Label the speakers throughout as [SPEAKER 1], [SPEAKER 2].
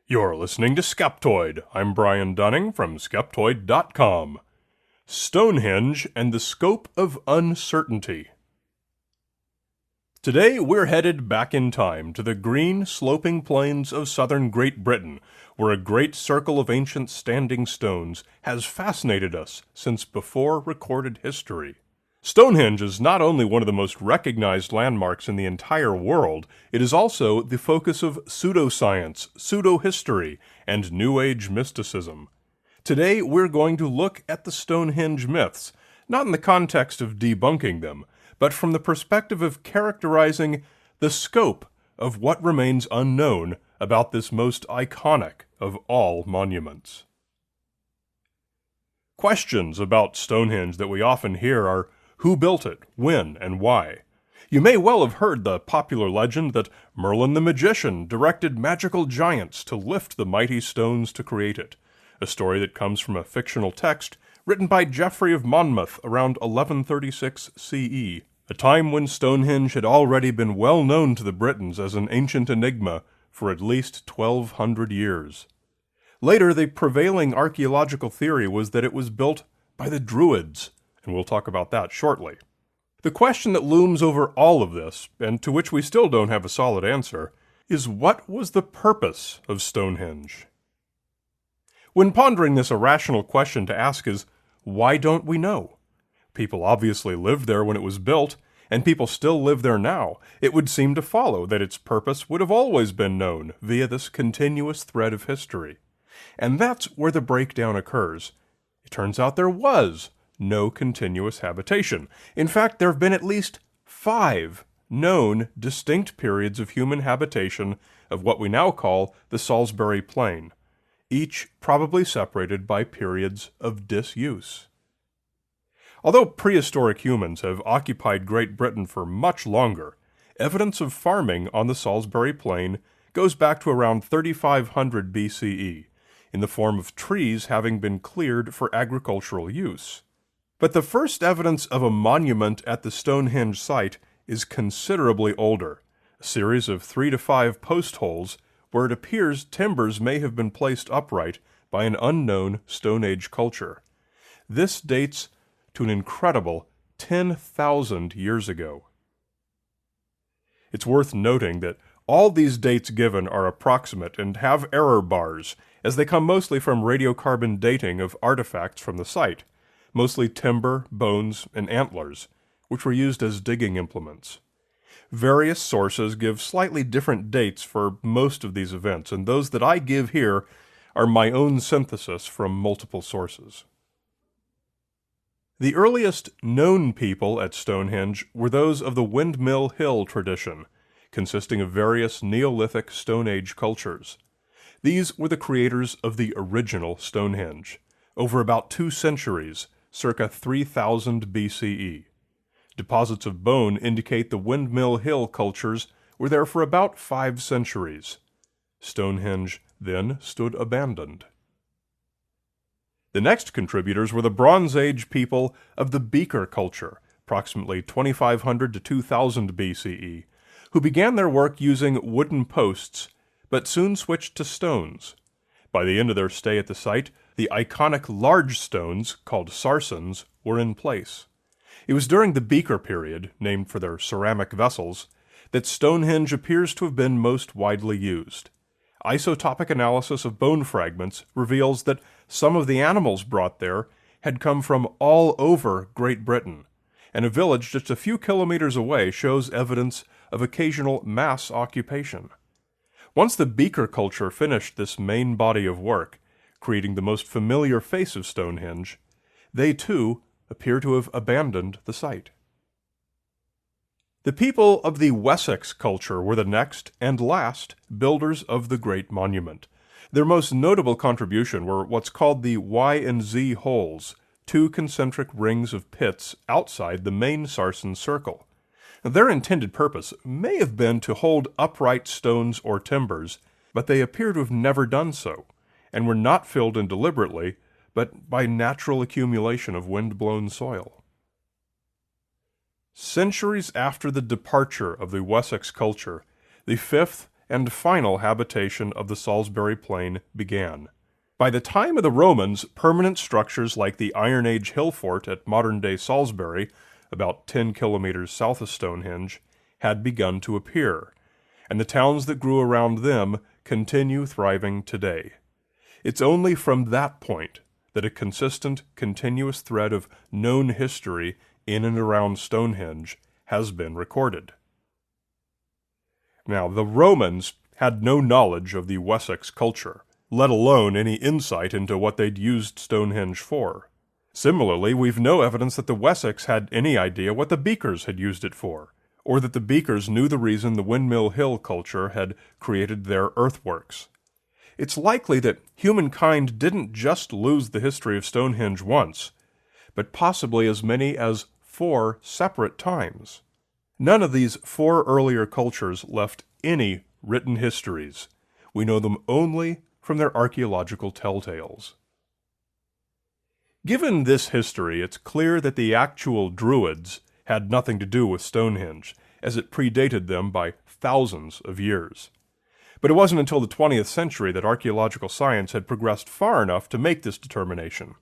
[SPEAKER 1] You're listening to Skeptoid. I'm Brian Dunning from Skeptoid.com. Stonehenge and the Scope of Uncertainty. Today we're headed back in time to the green, sloping plains of southern Great Britain, where a great circle of ancient standing stones has fascinated us since before recorded history. Stonehenge is not only one of the most recognized landmarks in the entire world, it is also the focus of pseudoscience, pseudohistory, and New Age mysticism. Today we're going to look at the Stonehenge myths, not in the context of debunking them, but from the perspective of characterizing the scope of what remains unknown about this most iconic of all monuments. Questions about Stonehenge that we often hear are: who built it, when, and why? You may well have heard the popular legend that Merlin the magician directed magical giants to lift the mighty stones to create it, a story that comes from a fictional text written by Geoffrey of Monmouth around 1136 CE, a time when Stonehenge had already been well known to the Britons as an ancient enigma for at least 1,200 years. Later, the prevailing archaeological theory was that it was built by the Druids, and we'll talk about that shortly. The question that looms over all of this, and to which we still don't have a solid answer, is what was the purpose of Stonehenge? When pondering this, a rational question to ask is, why don't we know? People obviously lived there when it was built, and people still live there now. It would seem to follow that its purpose would have always been known via this continuous thread of history. And that's where the breakdown occurs. It turns out there was no continuous habitation. In fact, there have been at least 5 known distinct periods of human habitation of what we now call the Salisbury Plain, each probably separated by periods of disuse. Although prehistoric humans have occupied Great Britain for much longer, evidence of farming on the Salisbury Plain goes back to around 3500 BCE, in the form of trees having been cleared for agricultural use. But the first evidence of a monument at the Stonehenge site is considerably older, a series of 3 to 5 post holes where it appears timbers may have been placed upright by an unknown Stone Age culture. This dates to an incredible 10,000 years ago. It's worth noting that all these dates given are approximate and have error bars, as they come mostly from radiocarbon dating of artifacts from the site, mostly timber, bones, and antlers, which were used as digging implements. Various sources give slightly different dates for most of these events, and those that I give here are my own synthesis from multiple sources. The earliest known people at Stonehenge were those of the Windmill Hill tradition, consisting of various Neolithic Stone Age cultures. These were the creators of the original Stonehenge, over about 2 centuries, circa 3000 BCE. Deposits of bone indicate the Windmill Hill cultures were there for about 5 centuries. Stonehenge then stood abandoned. The next contributors were the Bronze Age people of the Beaker culture, approximately 2500 to 2000 BCE, who began their work using wooden posts, but soon switched to stones. By the end of their stay at the site, the iconic large stones, called sarsens, were in place. It was during the Beaker period, named for their ceramic vessels, that Stonehenge appears to have been most widely used. Isotopic analysis of bone fragments reveals that some of the animals brought there had come from all over Great Britain, and a village just a few kilometers away shows evidence of occasional mass occupation. Once the Beaker culture finished this main body of work, creating the most familiar face of Stonehenge, they too appear to have abandoned the site. The people of the Wessex culture were the next and last builders of the great monument. Their most notable contribution were what's called the Y and Z holes, 2 concentric rings of pits outside the main sarsen circle. Their intended purpose may have been to hold upright stones or timbers, but they appear to have never done so, and were not filled in deliberately, but by natural accumulation of wind-blown soil. Centuries after the departure of the Wessex culture, the 5th and final habitation of the Salisbury Plain began. By the time of the Romans, permanent structures like the Iron Age hill fort at modern-day Salisbury, about 10 kilometers south of Stonehenge, had begun to appear, and the towns that grew around them continue thriving today. It's only from that point that a consistent, continuous thread of known history in and around Stonehenge has been recorded. Now, the Romans had no knowledge of the Wessex culture, let alone any insight into what they'd used Stonehenge for. Similarly, we've no evidence that the Wessex had any idea what the Beakers had used it for, or that the Beakers knew the reason the Windmill Hill culture had created their earthworks. It's likely that humankind didn't just lose the history of Stonehenge once, but possibly as many as 4 separate times. None of these 4 earlier cultures left any written histories. We know them only from their archaeological telltales. Given this history, it's clear that the actual Druids had nothing to do with Stonehenge, as it predated them by thousands of years. But it wasn't until the 20th century that archaeological science had progressed far enough to make this determination.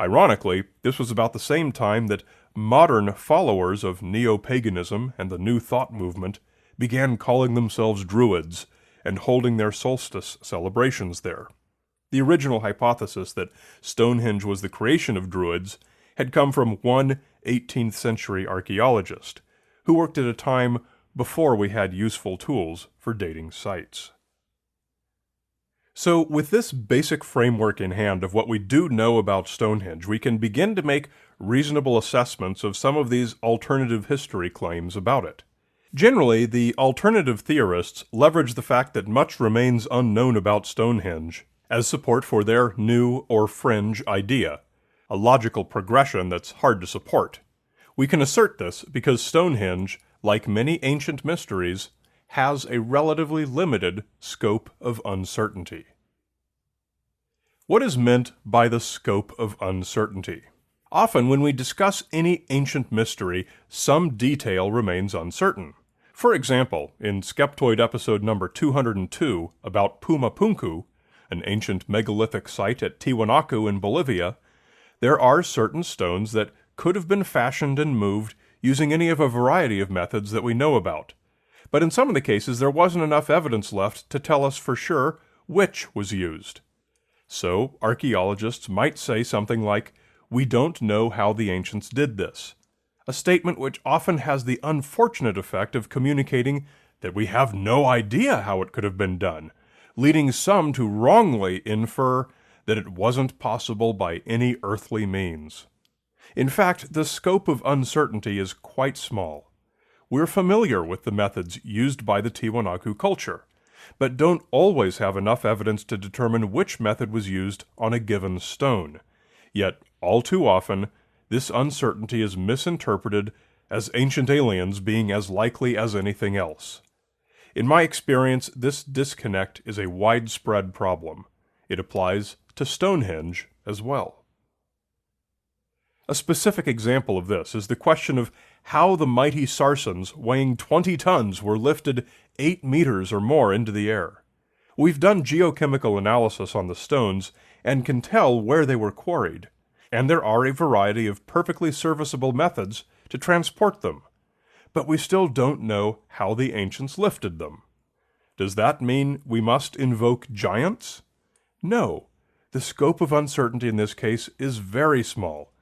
[SPEAKER 1] Ironically, this was about the same time that modern followers of neo-paganism and the New Thought movement began calling themselves Druids and holding their solstice celebrations there. The original hypothesis that Stonehenge was the creation of Druids had come from one 18th century archaeologist, who worked at a time before we had useful tools for dating sites. So, with this basic framework in hand of what we do know about Stonehenge, we can begin to make reasonable assessments of some of these alternative history claims about it. Generally, the alternative theorists leverage the fact that much remains unknown about Stonehenge as support for their new or fringe idea, a logical progression that's hard to support. We can assert this because Stonehenge, like many ancient mysteries, has a relatively limited scope of uncertainty. What is meant by the scope of uncertainty? Often, when we discuss any ancient mystery, some detail remains uncertain. For example, in Skeptoid episode number 202 about Pumapunku, an ancient megalithic site at Tiwanaku in Bolivia, there are certain stones that could have been fashioned and moved using any of a variety of methods that we know about. But in some of the cases, there wasn't enough evidence left to tell us for sure which was used. So, archaeologists might say something like, "We don't know how the ancients did this," a statement which often has the unfortunate effect of communicating that we have no idea how it could have been done, leading some to wrongly infer that it wasn't possible by any earthly means. In fact, the scope of uncertainty is quite small. We're familiar with the methods used by the Tiwanaku culture, but don't always have enough evidence to determine which method was used on a given stone. Yet, all too often, this uncertainty is misinterpreted as ancient aliens being as likely as anything else. In my experience, this disconnect is a widespread problem. It applies to Stonehenge as well. A specific example of this is the question of how the mighty Sarsens weighing 20 tons were lifted 8 meters or more into the air. We've done geochemical analysis on the stones and can tell where they were quarried, and there are a variety of perfectly serviceable methods to transport them, but we still don't know how the ancients lifted them. Does that mean we must invoke giants? No. The scope of uncertainty in this case is very small.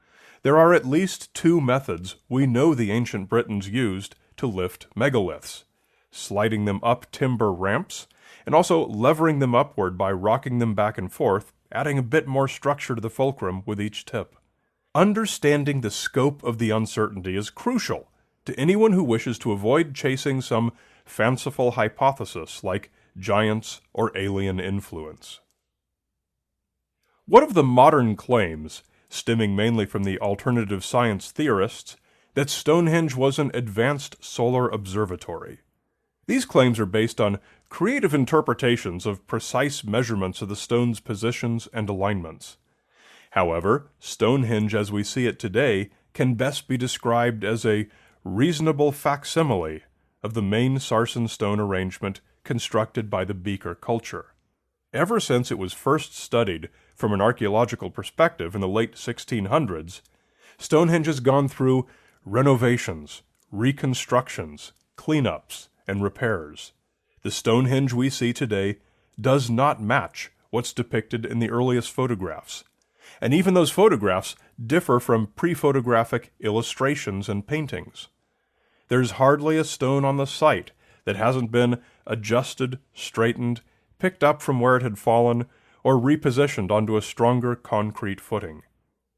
[SPEAKER 1] There are at least 2 methods we know the ancient Britons used to lift megaliths: sliding them up timber ramps, and also levering them upward by rocking them back and forth, adding a bit more structure to the fulcrum with each tip. Understanding the scope of the uncertainty is crucial to anyone who wishes to avoid chasing some fanciful hypothesis like giants or alien influence. What of the modern claims, stemming mainly from the alternative science theorists, that Stonehenge was an advanced solar observatory? These claims are based on creative interpretations of precise measurements of the stone's positions and alignments. However, Stonehenge as we see it today can best be described as a reasonable facsimile of the main Sarsen stone arrangement constructed by the Beaker culture. Ever since it was first studied from an archaeological perspective in the late 1600s, Stonehenge has gone through renovations, reconstructions, cleanups, and repairs. The Stonehenge we see today does not match what's depicted in the earliest photographs, and even those photographs differ from pre-photographic illustrations and paintings. There's hardly a stone on the site that hasn't been adjusted, straightened, picked up from where it had fallen, or repositioned onto a stronger concrete footing.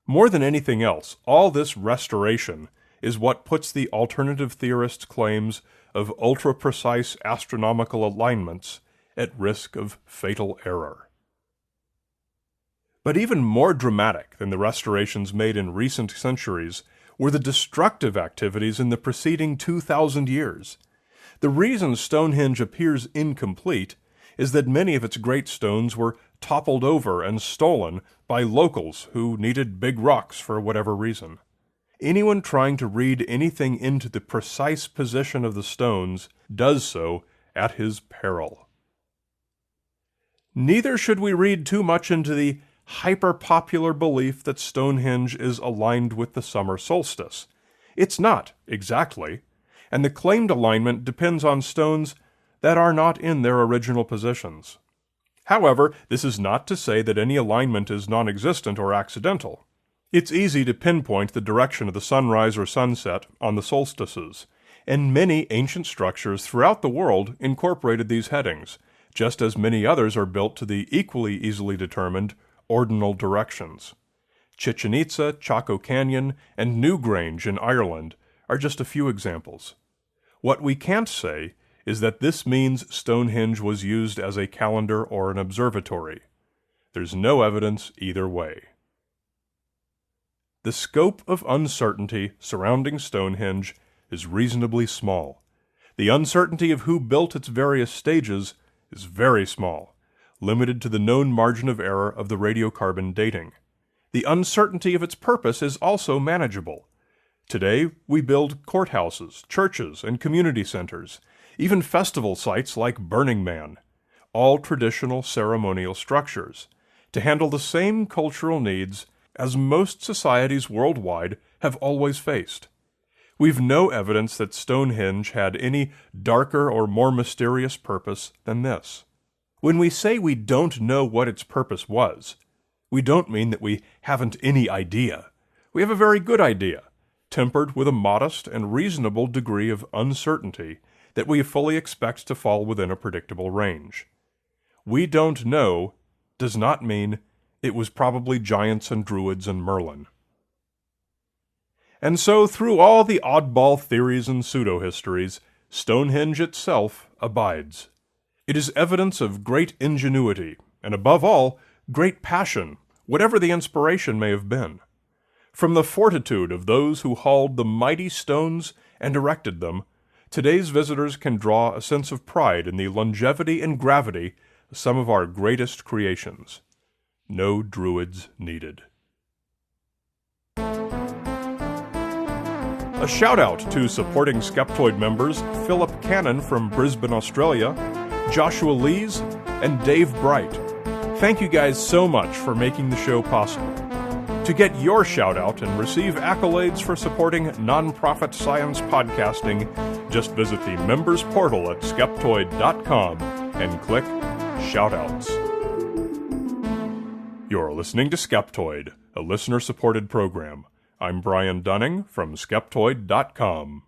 [SPEAKER 1] More than anything else, all this restoration is what puts the alternative theorists' claims of ultra-precise astronomical alignments at risk of fatal error. But even more dramatic than the restorations made in recent centuries were the destructive activities in the preceding 2,000 years. The reason Stonehenge appears incomplete is that many of its great stones were toppled over and stolen by locals who needed big rocks for whatever reason. Anyone trying to read anything into the precise position of the stones does so at his peril. Neither should we read too much into the hyper-popular belief that Stonehenge is aligned with the summer solstice. It's not, exactly, and the claimed alignment depends on stones that are not in their original positions. However, this is not to say that any alignment is non-existent or accidental. It's easy to pinpoint the direction of the sunrise or sunset on the solstices, and many ancient structures throughout the world incorporated these headings, just as many others are built to the equally easily determined ordinal directions. Chichen Itza, Chaco Canyon, and Newgrange in Ireland are just a few examples. What we can't say is that this means Stonehenge was used as a calendar or an observatory. There's no evidence either way. The scope of uncertainty surrounding Stonehenge is reasonably small. The uncertainty of who built its various stages is very small, limited to the known margin of error of the radiocarbon dating. The uncertainty of its purpose is also manageable. Today, we build courthouses, churches, and community centers, even festival sites like Burning Man, all traditional ceremonial structures, to handle the same cultural needs as most societies worldwide have always faced. We've no evidence that Stonehenge had any darker or more mysterious purpose than this. When we say we don't know what its purpose was, we don't mean that we haven't any idea. We have a very good idea, tempered with a modest and reasonable degree of uncertainty that we fully expect to fall within a predictable range. We don't know does not mean it was probably giants and druids and Merlin. And so, through all the oddball theories and pseudohistories, Stonehenge itself abides. It is evidence of great ingenuity, and above all, great passion, whatever the inspiration may have been. From the fortitude of those who hauled the mighty stones and erected them, today's visitors can draw a sense of pride in the longevity and gravity of some of our greatest creations. No druids needed. A shout-out to supporting Skeptoid members Philip Cannon from Brisbane, Australia, Joshua Lees, and Dave Bright. Thank you guys so much for making the show possible. To get your shout-out and receive accolades for supporting nonprofit science podcasting, just visit the members portal at skeptoid.com and click Shoutouts. You're listening to Skeptoid, a listener-supported program. I'm Brian Dunning from Skeptoid.com.